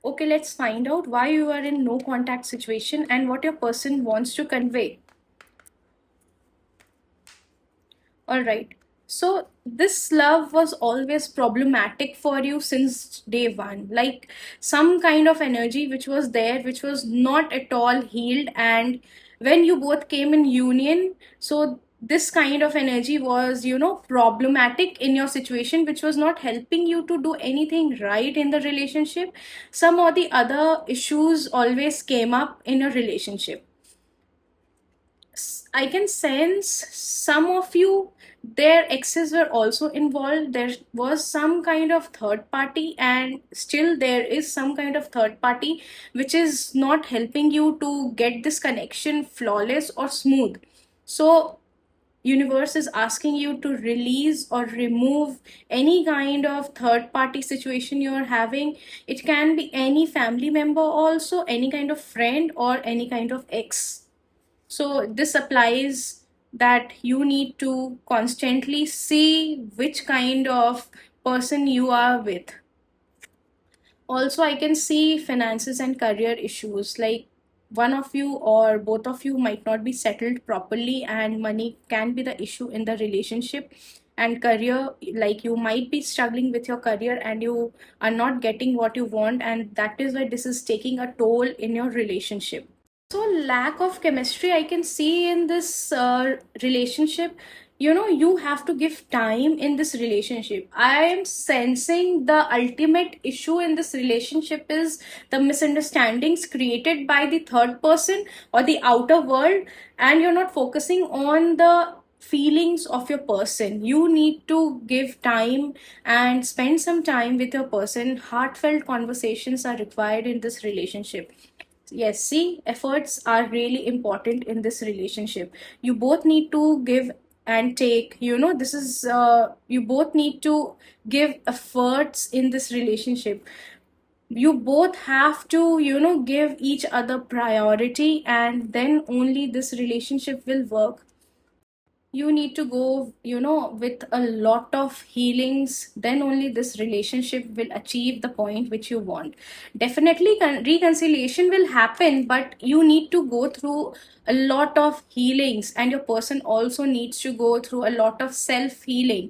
Okay, let's find out why you are in no contact situation and what your person wants to convey. All right. So this love was always problematic for you since day one. Like some kind of energy which was there, which was not at all healed. And when you both came in union, so this kind of energy was, problematic in your situation, which was not helping you to do anything right in the relationship. Some or the other issues always came up in a relationship. I can sense some of you, their exes were also involved. There was some kind of third party, and still there is some kind of third party which is not helping you to get this connection flawless or smooth. So, universe is asking you to release or remove any kind of third party situation you're having. It can be any family member, also any kind of friend, or any kind of ex. So this applies that you need to constantly see which kind of person you are with. Also, I can see finances and career issues, like one of you or both of you might not be settled properly, and money can be the issue in the relationship. And career, like you might be struggling with your career and you are not getting what you want, and that is why this is taking a toll in your relationship. So lack of chemistry I can see in this relationship. You have to give time in this relationship. I am sensing the ultimate issue in this relationship is the misunderstandings created by the third person or the outer world, and you're not focusing on the feelings of your person. You need to give time and spend some time with your person. Heartfelt conversations are required in this relationship. Yes, see, efforts are really important in this relationship. You both need to give and take. This is, you both need to give efforts in this relationship. You both have to, give each other priority, and then only this relationship will work. You need to go, with a lot of healings, then only this relationship will achieve the point which you want. Definitely reconciliation will happen, but you need to go through a lot of healings, and your person also needs to go through a lot of self healing.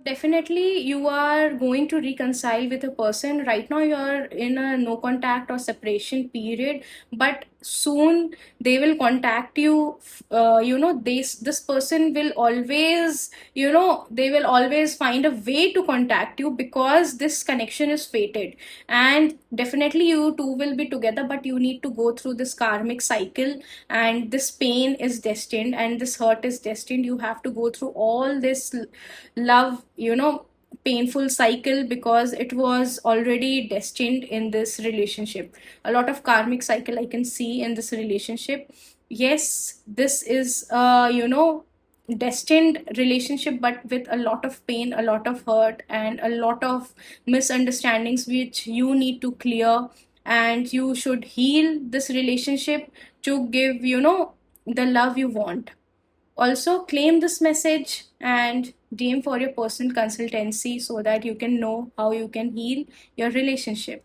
Definitely, you are going to reconcile with a person. Right now, you are in a no contact or separation period, but soon they will contact you. This person will always, they will always find a way to contact you, because this connection is fated. And definitely, you two will be together, but you need to go through this karmic cycle, and this pain is destined, and this hurt is destined. You have to go through all this love, painful cycle, because it was already destined in this relationship. A lot of karmic cycle I can see in this relationship. Yes, this is destined relationship, but with a lot of pain, a lot of hurt, and a lot of misunderstandings which you need to clear. And you should heal this relationship to give, the love you want. Also, claim this message and DM for your personal consultancy so that you can know how you can heal your relationship.